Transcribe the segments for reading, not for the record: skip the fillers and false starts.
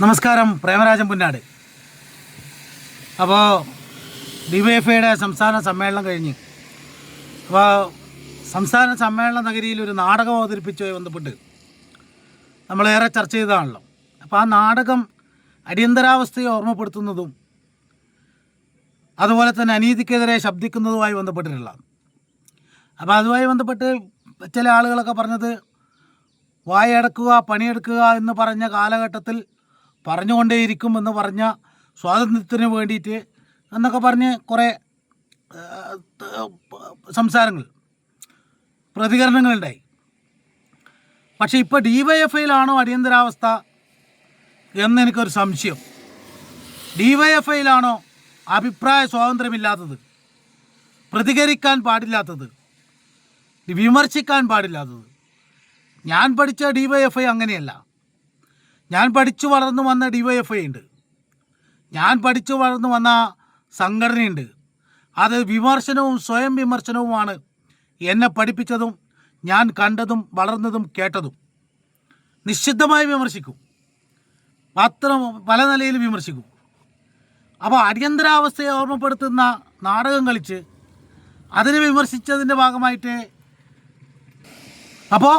നമസ്കാരം. പ്രേമരാജൻ പുന്നാട്. അപ്പോൾ ഡിവൈഎഫ്ഐയുടെ സംസ്ഥാന സമ്മേളനം കഴിഞ്ഞ് അപ്പോൾ സംസ്ഥാന സമ്മേളന നഗരിയിൽ ഒരു നാടകം അവതരിപ്പിച്ചുമായി ബന്ധപ്പെട്ട് നമ്മളേറെ ചർച്ച ചെയ്തതാണല്ലോ. അപ്പോൾ ആ നാടകം അടിയന്തരാവസ്ഥയെ ഓർമ്മപ്പെടുത്തുന്നതും അതുപോലെ തന്നെ അനീതിക്കെതിരെ ശബ്ദിക്കുന്നതുമായി ബന്ധപ്പെട്ടിട്ടുള്ളതാണ്. അപ്പോൾ അതുമായി ബന്ധപ്പെട്ട് ചില ആളുകളൊക്കെ പറഞ്ഞത് വായടക്കുക പണിയെടുക്കുക എന്ന് പറഞ്ഞ കാലഘട്ടത്തിൽ പറഞ്ഞുകൊണ്ടേയിരിക്കും എന്ന് പറഞ്ഞ സ്വാതന്ത്ര്യത്തിന് വേണ്ടിയിട്ട് എന്നൊക്കെ പറഞ്ഞ് കുറേ സംസാരങ്ങൾ പ്രതികരണങ്ങളുണ്ടായി. പക്ഷേ ഇപ്പോൾ ഡിവൈഎഫ്ഐയിലാണോ അടിയന്തരാവസ്ഥ എന്നെനിക്കൊരു സംശയം. ഡിവൈഎഫ്ഐയിലാണോ അഭിപ്രായ സ്വാതന്ത്ര്യമില്ലാത്തത്, പ്രതികരിക്കാൻ പാടില്ലാത്തത്, വിമർശിക്കാൻ പാടില്ലാത്തത്? ഞാൻ പഠിച്ച ഡിവൈഎഫ്ഐ അങ്ങനെയല്ല. ഞാൻ പഠിച്ചു വളർന്നു വന്ന ഡിവൈഎഫ്ഐ ഉണ്ട്. ഞാൻ പഠിച്ചു വളർന്നു വന്ന സംഘടനയുണ്ട്. അത് വിമർശനവും സ്വയം വിമർശനവുമാണ് എന്നെ പഠിപ്പിച്ചതും ഞാൻ കണ്ടതും വളർന്നതും കേട്ടതും. നിശ്ചിതമായി വിമർശിക്കും, പല നിലയിൽ വിമർശിക്കും. അപ്പോൾ അടിയന്തരാവസ്ഥയെ ഓർമ്മപ്പെടുത്തുന്ന നാടകം കളിച്ച് അതിനെ വിമർശിച്ചതിൻ്റെ ഭാഗമായിട്ട് അപ്പോൾ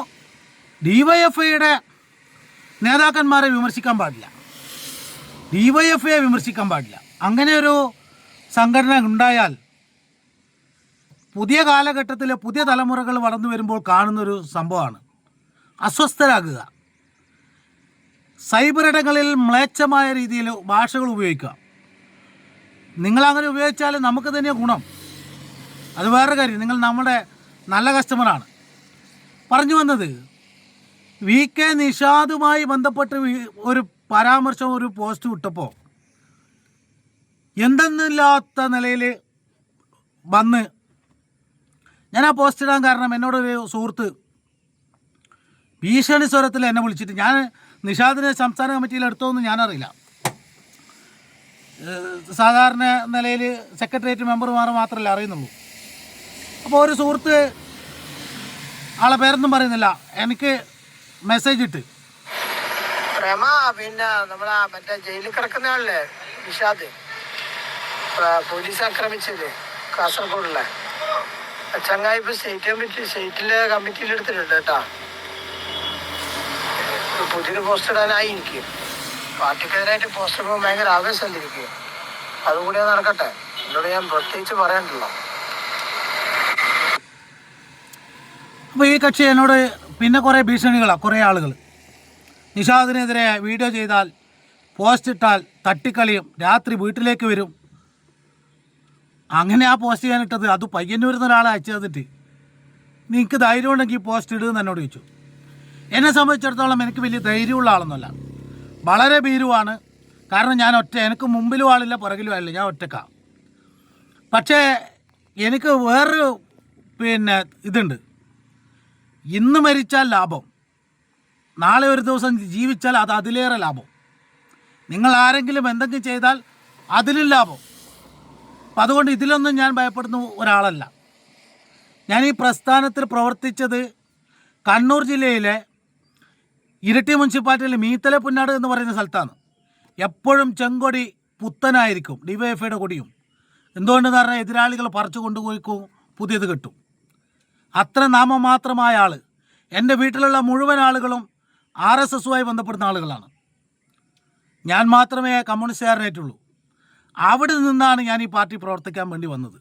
ഡിവൈഎഫ്ഐയുടെ നേതാക്കന്മാരെ വിമർശിക്കാൻ പാടില്ല, ഡിവൈഎഫ്ഐയെ വിമർശിക്കാൻ പാടില്ല. അങ്ങനെ ഒരു സംഘടന ഉണ്ടായാൽ പുതിയ കാലഘട്ടത്തിൽ പുതിയ തലമുറകൾ വളർന്നു വരുമ്പോൾ കാണുന്നൊരു സംഭവമാണ് അസ്വസ്ഥരാകുക. സൈബർ ഇടങ്ങളിൽ മ്ലേച്ഛമായ രീതിയിൽ ഭാഷകൾ ഉപയോഗിക്കുക. നിങ്ങളങ്ങനെ ഉപയോഗിച്ചാൽ നമുക്ക് തന്നെ ഗുണം. അത് വേറെ കാര്യം. നിങ്ങൾ നമ്മുടെ നല്ല കസ്റ്റമറാണ്. പറഞ്ഞു വന്നത്, VK നിഷാദുമായി ബന്ധപ്പെട്ട് ഒരു പരാമർശം, ഒരു പോസ്റ്റ് വിട്ടപ്പോൾ എന്തെന്നില്ലാത്ത നിലയിൽ വന്ന് ഞാൻ ആ പോസ്റ്റ് ഇടാൻ കാരണം എന്നോടൊരു സുഹൃത്ത് ഭീഷണി സ്വരത്തിൽ എന്നെ വിളിച്ചിട്ട്, ഞാൻ നിഷാദിനെ സംസ്ഥാന കമ്മിറ്റിയിൽ എടുത്തോന്ന് ഞാനറിയില്ല. സാധാരണ നിലയിൽ സെക്രട്ടേറിയറ്റ് മെമ്പർമാർ മാത്രമല്ല അറിയുന്നുള്ളൂ. അപ്പോൾ ഒരു സുഹൃത്ത്, ആളെ പേരൊന്നും പറയുന്നില്ല, എനിക്ക് മെസ്സേജ് ഇട്ട്, പ്രേമ പിന്നെ നമ്മളെ മറ്റേ ജയിലിൽ കിടക്കുന്ന ആളല്ലേ നിഷാദ്, പോലീസ് ആക്രമിച്ചത് കാസർഗോഡുള്ള ചങ്ങായി ഇപ്പൊ സ്റ്റേറ്റിലെ കമ്മിറ്റിയിൽ എടുത്തിട്ടുണ്ട് കേട്ടാ. പുതിയൊരു പോസ്റ്റ് ഇടാനായി എനിക്ക് പാർട്ടിക്കെതിരായിട്ട് പോസ്റ്റർ ഇടുമ്പോൾ ഭയങ്കര ആവേശമല്ല എനിക്ക്. അതുകൂടി നടക്കട്ടെ, എന്നോട് ഞാൻ പ്രത്യേകിച്ച് പറയാനുണ്ടല്ലോ. അപ്പോൾ ഈ കക്ഷി എന്നോട് പിന്നെ കുറേ ഭീഷണികളാണ്. കുറേ ആളുകൾ നിഷാദിനെതിരെ വീഡിയോ ചെയ്താൽ, പോസ്റ്റ് ഇട്ടാൽ തട്ടിക്കളിയും, രാത്രി വീട്ടിലേക്ക് വരും. അങ്ങനെ ആ പോസ്റ്റ് ചെയ്യാനിട്ടത്. അത് പയ്യന്നൂരിൽ നിന്ന് ഒരാളെ അയച്ചു തന്നിട്ട്, നിങ്ങൾക്ക് ധൈര്യം ഉണ്ടെങ്കിൽ പോസ്റ്റ് ഇടുമെന്ന് എന്നോട് ചോദിച്ചു. എന്നെ സംബന്ധിച്ചിടത്തോളം എനിക്ക് വലിയ ധൈര്യമുള്ള ആളൊന്നുമല്ല, വളരെ ഭീരുവാണ്. കാരണം ഞാൻ എനിക്ക് മുമ്പിലും ആളില്ല പുറകിലും ആളില്ല, ഞാൻ ഒറ്റക്കാണ്. പക്ഷേ എനിക്ക് വേറൊരു ഇതുണ്ട്. ഇന്ന് മരിച്ചാൽ ലാഭം, നാളെ ഒരു ദിവസം ജീവിച്ചാൽ അത് അതിലേറെ ലാഭം. നിങ്ങൾ ആരെങ്കിലും എന്തെങ്കിലും ചെയ്താൽ അതിലും ലാഭം. അപ്പം അതുകൊണ്ട് ഇതിലൊന്നും ഞാൻ ഭയപ്പെടുന്ന ഒരാളല്ല. ഞാൻ ഈ പ്രസ്ഥാനത്തിൽ പ്രവർത്തിച്ചത് കണ്ണൂർ ജില്ലയിലെ ഇരിട്ടി മുനിസിപ്പാലിറ്റിയിലെ മീത്തല പുന്നാട് എന്ന് പറയുന്ന സ്ഥലത്താണ്. എപ്പോഴും ചെങ്കൊടി പുത്തനായിരിക്കും, ഡിവൈഎഫ്ഐയുടെ കൊടിയും. എന്തുകൊണ്ടെന്ന് പറഞ്ഞാൽ എതിരാളികൾ പറിച്ചു കൊണ്ടുപോയിക്കും, പുതിയത് കിട്ടും. അത്ര നാമമാത്രമായ ആൾ. എൻ്റെ വീട്ടിലുള്ള മുഴുവൻ ആളുകളും RSSുമായി ബന്ധപ്പെടുന്ന ആളുകളാണ്. ഞാൻ മാത്രമേ കമ്മ്യൂണിസ്റ്റുകാരനായിട്ടുള്ളൂ. അവിടെ നിന്നാണ് ഞാൻ ഈ പാർട്ടി പ്രവർത്തിക്കാൻ വേണ്ടി വന്നത്.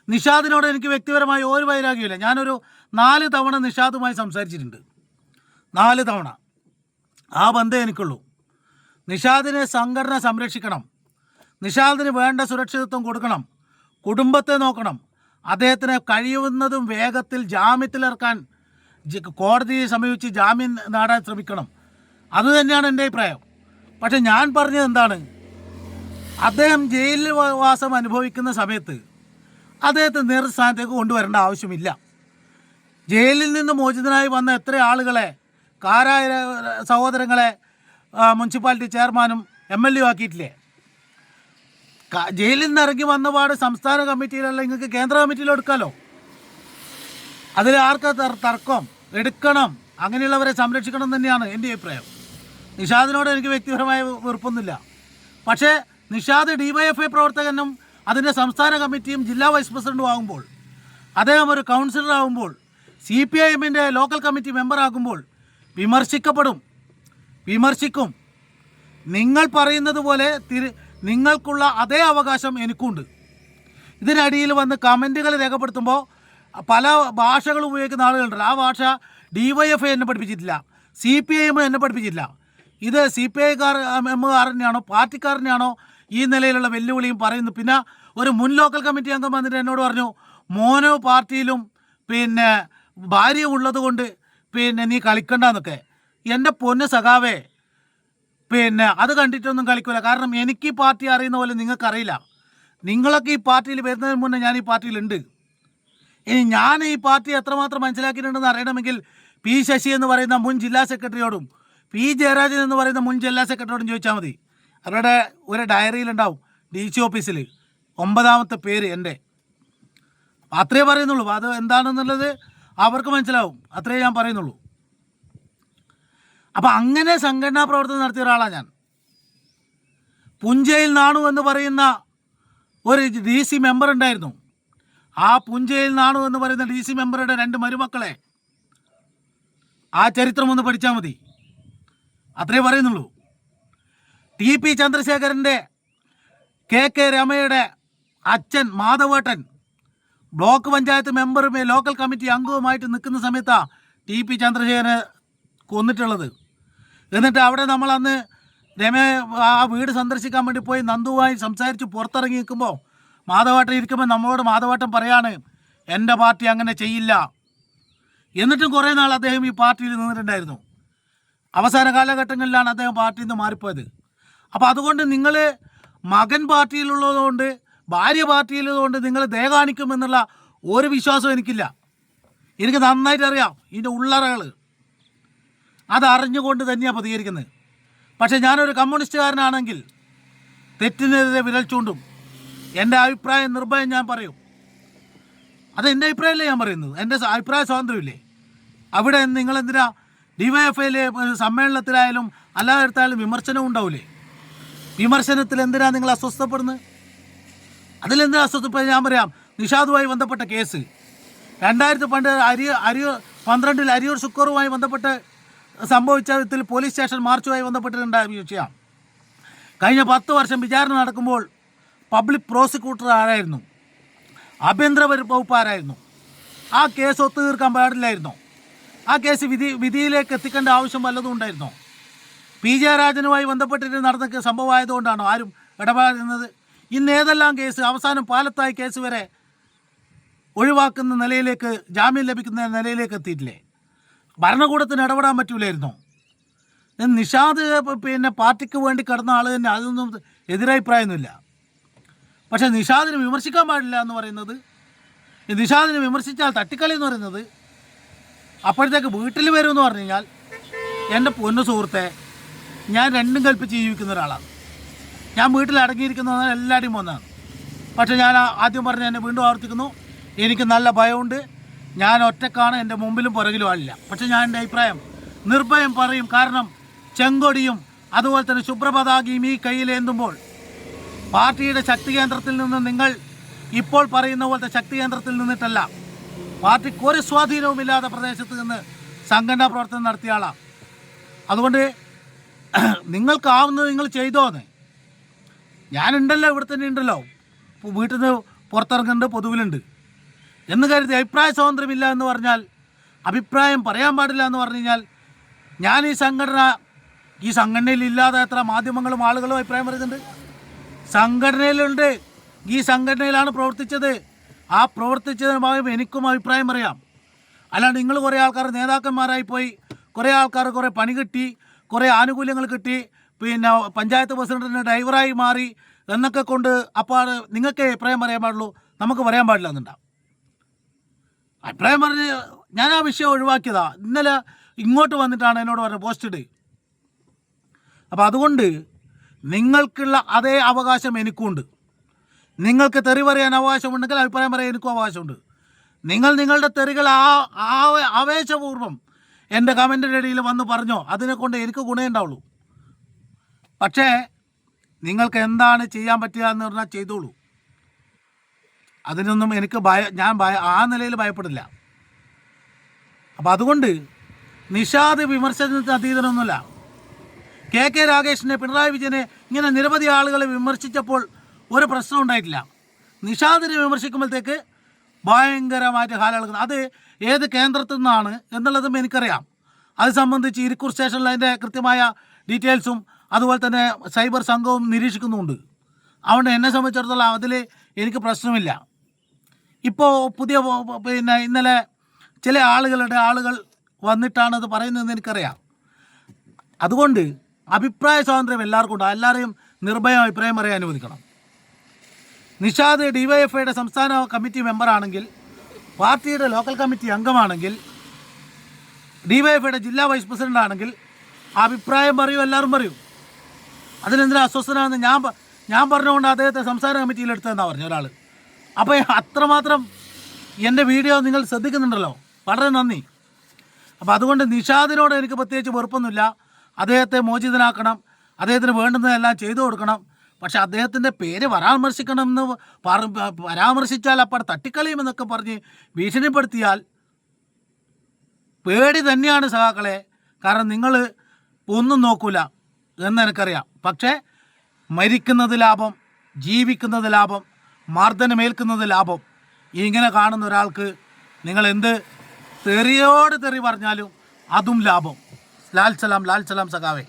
നിഷാദിനോട് എനിക്ക് വ്യക്തിപരമായി ഒരു വൈരാഗ്യമില്ല. ഞാനൊരു 4 തവണ നിഷാദുമായി സംസാരിച്ചിട്ടുണ്ട്, 4 തവണ. ആ ബന്ധം എനിക്കുള്ളൂ. നിഷാദിനെ സംഘടന സംരക്ഷിക്കണം, നിഷാദിന് വേണ്ട സുരക്ഷിതത്വം കൊടുക്കണം, കുടുംബത്തെ നോക്കണം, അദ്ദേഹത്തിന് കഴിയുന്നതും വേഗത്തിൽ ജാമ്യത്തിലിറക്കാൻ കോടതിയെ സമീപിച്ച് ജാമ്യം നേടാൻ ശ്രമിക്കണം. അതുതന്നെയാണ് എൻ്റെ അഭിപ്രായം. പക്ഷെ ഞാൻ പറഞ്ഞത് എന്താണ്, അദ്ദേഹം ജയിലിൽ വാസം അനുഭവിക്കുന്ന സമയത്ത് അദ്ദേഹത്തെ നേതൃസ്ഥാനത്തേക്ക് കൊണ്ടുവരേണ്ട ആവശ്യമില്ല. ജയിലിൽ നിന്ന് മോചിതനായി വന്ന എത്ര ആളുകളെ, കാരായ സഹോദരങ്ങളെ മുനിസിപ്പാലിറ്റി ചെയർമാനും MLA ആക്കിയിട്ടില്ലേ? ജയിലിൽ നിന്ന് ഇറങ്ങി വന്നപാട് സംസ്ഥാന കമ്മിറ്റിയിലല്ല, നിങ്ങൾക്ക് കേന്ദ്ര കമ്മിറ്റിയിൽ എടുക്കാമല്ലോ. അതിൽ ആർക്കാ തർക്കം? എടുക്കണം. അങ്ങനെയുള്ളവരെ സംരക്ഷിക്കണം തന്നെയാണ് എൻ്റെ അഭിപ്രായം. നിഷാദിനോട് എനിക്ക് വ്യക്തിപരമായ വെറുപ്പൊന്നുമില്ല. പക്ഷേ നിഷാദ് DYFI പ്രവർത്തകനും അതിൻ്റെ സംസ്ഥാന കമ്മിറ്റിയും ജില്ലാ വൈസ് പ്രസിഡൻറ്റും ആകുമ്പോൾ, അദ്ദേഹം ഒരു കൗൺസിലർ ആകുമ്പോൾ, CPIMൻ്റെ ലോക്കൽ കമ്മിറ്റി മെമ്പറാകുമ്പോൾ വിമർശിക്കും. നിങ്ങൾ പറയുന്നത് പോലെ നിങ്ങൾക്കുള്ള അതേ അവകാശം എനിക്കുണ്ട്. ഇതിനടിയിൽ വന്ന് കമൻറ്റുകൾ രേഖപ്പെടുത്തുമ്പോൾ പല ഭാഷകൾ ഉപയോഗിക്കുന്ന ആളുകളുണ്ട്. ആ ഭാഷ DYFI എന്നെ പഠിപ്പിച്ചിട്ടില്ല, CPIM എന്നെ പഠിപ്പിച്ചിട്ടില്ല. ഇത് CPIക്കാരനെയാണോ പാർട്ടിക്കാരനെയാണോ ഈ നിലയിലുള്ള വെല്ലുവിളിയും പറയുന്നു. പിന്നെ ഒരു മുൻ ലോക്കൽ കമ്മിറ്റി അംഗം വന്നിട്ട് എന്നോട് പറഞ്ഞു, മോനോ പാർട്ടിയിലും പിന്നെ ഭാര്യ ഉള്ളത് കൊണ്ട് പിന്നെ നീ കളിക്കണ്ടെന്നൊക്കെ. എൻ്റെ പൊന്ന് സഖാവേ, പിന്നെ അത് കണ്ടിട്ടൊന്നും കളിക്കില്ല. കാരണം എനിക്ക് ഈ പാർട്ടി അറിയുന്ന പോലെ നിങ്ങൾക്കറിയില്ല. നിങ്ങളൊക്കെ ഈ പാർട്ടിയിൽ വരുന്നതിന് മുന്നേ ഞാൻ ഈ പാർട്ടിയിലുണ്ട്. ഇനി ഞാൻ ഈ പാർട്ടി എത്രമാത്രം മനസ്സിലാക്കിയിട്ടുണ്ടെന്ന് അറിയണമെങ്കിൽ P. ശശി എന്ന് പറയുന്ന മുൻ ജില്ലാ സെക്രട്ടറിയോടും P. ജയരാജൻ എന്ന് പറയുന്ന മുൻ ജില്ലാ സെക്രട്ടറിയോടും ചോദിച്ചാൽ മതി. അവരുടെ ഒരു ഡയറിയിലുണ്ടാവും DC ഓഫീസിൽ 9ാമത്തെ പേര് എൻ്റെ. അത്രേ പറയുന്നുള്ളൂ. അത് എന്താണെന്നുള്ളത് അവർക്ക് മനസ്സിലാവും. അത്രേ ഞാൻ പറയുന്നുള്ളൂ. അപ്പം അങ്ങനെ സംഘടനാ പ്രവർത്തനം നടത്തിയ ഒരാളാണ് ഞാൻ. പുഞ്ചയിൽ നാണു എന്ന് പറയുന്ന ഒരു DC മെമ്പർ ഉണ്ടായിരുന്നു. ആ പുഞ്ചയിൽ നാണു എന്ന് പറയുന്ന DC മെമ്പറുടെ 2 മരുമക്കളെ ആ ചരിത്രം ഒന്ന് പഠിച്ചാൽ മതി. അത്രേ പറയുന്നുള്ളൂ. TP ചന്ദ്രശേഖരൻ്റെ KK രമയുടെ അച്ഛൻ മാധവേട്ടൻ ബ്ലോക്ക് പഞ്ചായത്ത് മെമ്പറും ലോക്കൽ കമ്മിറ്റി അംഗവുമായിട്ട് നിൽക്കുന്ന സമയത്താണ് TP ചന്ദ്രശേഖരനെ കൊന്നിട്ടുള്ളത്. എന്നിട്ട് അവിടെ നമ്മളന്ന് ആ വീട് സന്ദർശിക്കാൻ വേണ്ടി പോയി നന്ദുവുമായി സംസാരിച്ച് പുറത്തിറങ്ങി നിൽക്കുമ്പോൾ മാധവേട്ടൻ ഇരിക്കുമ്പോൾ നമ്മളോട് മാധവേട്ടൻ പറയാണ്, എൻ്റെ പാർട്ടി അങ്ങനെ ചെയ്യില്ല. എന്നിട്ടും കുറേ നാൾ അദ്ദേഹം ഈ പാർട്ടിയിൽ നിന്നിട്ടുണ്ടായിരുന്നു. അവസാന കാലഘട്ടങ്ങളിലാണ് അദ്ദേഹം പാർട്ടിയിൽ നിന്ന് മാറിപ്പോയത്. അപ്പോൾ അതുകൊണ്ട് നിങ്ങൾ മകൻ പാർട്ടിയിലുള്ളതുകൊണ്ട് ഭാര്യ പാർട്ടിയിലുള്ളതുകൊണ്ട് നിങ്ങൾ ദയ കാണിക്കുമെന്നുള്ള ഒരു വിശ്വാസവും എനിക്കില്ല. എനിക്ക് നന്നായിട്ട് അറിയാം ഇതിൻ്റെ ഉള്ളറകൾ. അതറിഞ്ഞുകൊണ്ട് തന്നെയാണ് പ്രതികരിക്കുന്നത്. പക്ഷേ ഞാനൊരു കമ്മ്യൂണിസ്റ്റുകാരനാണെങ്കിൽ തെറ്റിനെതിരെ വിരൽ ചൂണ്ടും. എൻ്റെ അഭിപ്രായം നിർഭയം ഞാൻ പറയും. അത് എൻ്റെ അഭിപ്രായമല്ലേ ഞാൻ പറയുന്നത്. എൻ്റെ അഭിപ്രായ സ്വാതന്ത്ര്യമില്ലേ. അവിടെ നിങ്ങളെന്തിനാ DYFIയിലെ സമ്മേളനത്തിലായാലും അല്ലാതെടുത്തായാലും വിമർശനം ഉണ്ടാവില്ലേ? വിമർശനത്തിൽ എന്തിനാണ് നിങ്ങൾ അസ്വസ്ഥപ്പെടുന്നത്? അതിലെന്തിനാ അസ്വസ്ഥപ്പെടുന്നത്? ഞാൻ പറയാം. നിഷാദുമായി ബന്ധപ്പെട്ട കേസ് 2012 അരിയൂർ ശുക്കൂറുമായി ബന്ധപ്പെട്ട് സംഭവിച്ചതിൽ പോലീസ് സ്റ്റേഷൻ മാർച്ചുമായി ബന്ധപ്പെട്ടിട്ടുണ്ടായ വിഷയമാണ്. കഴിഞ്ഞ 10 വർഷം വിചാരണ നടക്കുമ്പോൾ പബ്ലിക് പ്രോസിക്യൂട്ടർ ആരായിരുന്നു? ആഭ്യന്തര വകുപ്പ് ആരായിരുന്നു? ആ കേസ് ഒത്തുതീർക്കാൻ പാടില്ലായിരുന്നോ? ആ കേസ് വിധിയിലേക്ക് എത്തിക്കേണ്ട ആവശ്യം വല്ലതും ഉണ്ടായിരുന്നോ? P. ജയരാജനുമായി ബന്ധപ്പെട്ടിട്ട് നടന്ന സംഭവമായതുകൊണ്ടാണോ ആരും ഇടപെടുന്നത്? ഇന്ന് ഏതെല്ലാം കേസ്, അവസാനം പാലത്തായി കേസ് വരെ ഒഴിവാക്കുന്ന നിലയിലേക്ക്, ജാമ്യം ലഭിക്കുന്ന നിലയിലേക്ക് എത്തിയിട്ടില്ലേ? ഭരണകൂടത്തിന് ഇടപെടാൻ പറ്റൂലായിരുന്നോ? നിഷാദ് പിന്നെ പാർട്ടിക്ക് വേണ്ടി കിടന്ന ആൾ തന്നെ, അതൊന്നും എതിരഭിപ്രായമൊന്നുമില്ല. പക്ഷേ നിഷാദിനെ വിമർശിക്കാൻ പാടില്ല എന്ന് പറയുന്നത്, നിഷാദിനെ വിമർശിച്ചാൽ തട്ടിക്കളി എന്ന് പറയുന്നത്, അപ്പോഴത്തേക്ക് വീട്ടിൽ വരുമെന്ന് പറഞ്ഞു കഴിഞ്ഞാൽ, എൻ്റെ പൊന്നു സുഹൃത്തെ, ഞാൻ രണ്ടും കൽപ്പിച്ച് ജീവിക്കുന്ന ഒരാളാണ്. ഞാൻ വീട്ടിൽ അടങ്ങിയിരിക്കുന്നതാണ് എല്ലാവരുടെയും ഒന്നാണ്. പക്ഷേ ഞാൻ ആദ്യം പറഞ്ഞ് എന്നെ വീണ്ടും ആവർത്തിക്കുന്നു, എനിക്ക് നല്ല ഭയമുണ്ട്. ഞാൻ ഒറ്റക്കാണ്, എൻ്റെ മുമ്പിലും പുറകിലും ആളില്ല. പക്ഷേ ഞാൻ എൻ്റെ അഭിപ്രായം നിർഭയം പറയും. കാരണം ചെങ്കൊടിയും അതുപോലെ തന്നെ ശുഭ്രപതാകയും ഈ കയ്യിലേന്തുമ്പോൾ പാർട്ടിയുടെ ശക്തി കേന്ദ്രത്തിൽ നിന്ന്, നിങ്ങൾ ഇപ്പോൾ പറയുന്ന പോലത്തെ ശക്തി കേന്ദ്രത്തിൽ നിന്നിട്ടല്ല, പാർട്ടിക്ക് ഒരു സ്വാധീനവുമില്ലാത്ത പ്രദേശത്ത് നിന്ന് സംഘടനാ പ്രവർത്തനം നടത്തിയ ആളാണ്. അതുകൊണ്ട് നിങ്ങൾക്കാവുന്നത് നിങ്ങൾ ചെയ്തോന്ന്. ഞാനുണ്ടല്ലോ, ഇവിടെ തന്നെ ഉണ്ടല്ലോ, വീട്ടിൽ നിന്ന് പുറത്തിറങ്ങുന്നുണ്ട്, പൊതുവിലുണ്ട് എന്ന് കരുതി അഭിപ്രായ സ്വാതന്ത്ര്യമില്ല എന്ന് പറഞ്ഞാൽ, അഭിപ്രായം പറയാൻ പാടില്ല എന്ന് പറഞ്ഞു കഴിഞ്ഞാൽ, ഞാൻ ഈ സംഘടനയിൽ ഇല്ലാതെ എത്ര മാധ്യമങ്ങളും ആളുകളും അഭിപ്രായം പറയുന്നുണ്ട്. സംഘടനയിലുണ്ട്, ഈ സംഘടനയിലാണ് പ്രവർത്തിച്ചത്. ആ പ്രവർത്തിച്ചതിന് എനിക്കും അഭിപ്രായം പറയാം. അല്ലാണ്ട് നിങ്ങൾ കുറേ ആൾക്കാർ നേതാക്കന്മാരായി പോയി, കുറേ ആൾക്കാർ കുറേ പണി കിട്ടി, കുറേ ആനുകൂല്യങ്ങൾ കിട്ടി, പിന്നെ പഞ്ചായത്ത് പ്രസിഡന്റിന് ഡ്രൈവറായി മാറി എന്നൊക്കെ കൊണ്ട് അപ്പോൾ നിങ്ങൾക്ക് അഭിപ്രായം പറയാൻ പാടുള്ളൂ, നമുക്ക് പറയാൻ പാടില്ല എന്നുണ്ടാവും. അഭിപ്രായം പറഞ്ഞ് ഞാൻ ആ വിഷയം ഒഴിവാക്കിയതാണ്. ഇന്നലെ ഇങ്ങോട്ട് വന്നിട്ടാണ് എന്നോട് പറഞ്ഞത് പോസ്റ്റ് ഇട്. അപ്പോൾ അതുകൊണ്ട് നിങ്ങൾക്കുള്ള അതേ അവകാശം എനിക്കുണ്ട്. നിങ്ങൾക്ക് തെറി പറയാൻ അവകാശമുണ്ടെങ്കിൽ അഭിപ്രായം പറയാൻ എനിക്കും അവകാശമുണ്ട്. നിങ്ങൾ നിങ്ങളുടെ തെറികൾ ആവേശപൂർവ്വം എൻ്റെ കമൻറ്റിൻ്റെ ഇടയിൽ വന്ന് പറഞ്ഞോ, അതിനെക്കൊണ്ട് എനിക്ക് ഗുണമേ ഉണ്ടാവുള്ളൂ. പക്ഷേ നിങ്ങൾക്ക് എന്താണ് ചെയ്യാൻ പറ്റുക എന്ന് പറഞ്ഞാൽ ചെയ്തോളൂ. അതിനൊന്നും എനിക്ക് ഞാൻ ആ നിലയിൽ ഭയപ്പെടില്ല. അപ്പം അതുകൊണ്ട് നിഷാദ് വിമർശനത്തിന് അതീതനൊന്നുമില്ല. കെ രാഗേഷിനെ, പിണറായി വിജയനെ ഇങ്ങനെ നിരവധി ആളുകളെ വിമർശിച്ചപ്പോൾ ഒരു പ്രശ്നം ഉണ്ടായിട്ടില്ല. നിഷാദിനെ വിമർശിക്കുമ്പോഴത്തേക്ക് ഭയങ്കരമായിട്ട് ഹാലളക്കുന്നത്. അത് ഏത് കേന്ദ്രത്തിൽ നിന്നാണ് എന്നുള്ളതും എനിക്കറിയാം. അത് സംബന്ധിച്ച് ഇരിക്കൂർ സ്റ്റേഷനിൽ അതിൻ്റെ കൃത്യമായ ഡീറ്റെയിൽസും അതുപോലെ തന്നെ സൈബർ സംഘവും നിരീക്ഷിക്കുന്നുമുണ്ട്. അതുകൊണ്ട് എന്നെ സംബന്ധിച്ചിടത്തോളം അതിൽ എനിക്ക് പ്രശ്നമില്ല. ഇപ്പോൾ പുതിയ ഇന്നലെ ചില ആളുകൾ വന്നിട്ടാണ് അത് പറയുന്നതെന്ന് എനിക്കറിയാം. അതുകൊണ്ട് അഭിപ്രായ സ്വാതന്ത്ര്യം എല്ലാവർക്കും ഉണ്ട്. എല്ലാവരെയും നിർഭയം അഭിപ്രായം പറയാൻ അനുവദിക്കണം. നിഷാദ് ഡിവൈഎഫ്ഐയുടെ സംസ്ഥാന കമ്മിറ്റി മെമ്പറാണെങ്കിൽ, പാർട്ടിയുടെ ലോക്കൽ കമ്മിറ്റി അംഗമാണെങ്കിൽ, ഡിവൈഎഫ്ഐയുടെ ജില്ലാ വൈസ് പ്രസിഡൻ്റ് ആണെങ്കിൽ അഭിപ്രായം പറയൂ, എല്ലാവരും പറയൂ. അതിനെന്തിനാ അസ്വസ്ഥനാണെന്ന് ഞാൻ പറഞ്ഞുകൊണ്ട് അദ്ദേഹത്തെ സംസ്ഥാന കമ്മിറ്റിയിലെടുത്തതെന്നാണ് പറഞ്ഞു ഒരാൾ. അപ്പോൾ അത്രമാത്രം എൻ്റെ വീഡിയോ നിങ്ങൾ ശ്രദ്ധിക്കുന്നുണ്ടല്ലോ, വളരെ നന്ദി. അപ്പോൾ അതുകൊണ്ട് നിഷാദിനോട് എനിക്ക് പ്രത്യേകിച്ച് വെറുപ്പൊന്നുമില്ല. അദ്ദേഹത്തെ മോചിതനാക്കണം, അദ്ദേഹത്തിന് വേണ്ടുന്നതെല്ലാം ചെയ്തു കൊടുക്കണം. പക്ഷെ അദ്ദേഹത്തിൻ്റെ പേര് പരാമർശിക്കണമെന്ന് പരാമർശിച്ചാൽ അപ്പോൾ തട്ടിക്കളയുമെന്നൊക്കെ പറഞ്ഞ് ഭീഷണിപ്പെടുത്തിയാൽ പേടി തന്നെയാണ് സഖാക്കളെ. കാരണം നിങ്ങൾ ഒന്നും നോക്കൂല എന്നെനിക്കറിയാം. പക്ഷേ മരിക്കുന്നത് ലാഭം, ജീവിക്കുന്നത് ലാഭം, മർദ്ദനമേൽക്കുന്നത് ലാഭം. ഇങ്ങനെ കാണുന്ന ഒരാൾക്ക് നിങ്ങൾ എന്ത് തെറിയോട് തെറി പറഞ്ഞാലും അതും ലാഭം. ലാൽ സലാം സഖാവേ.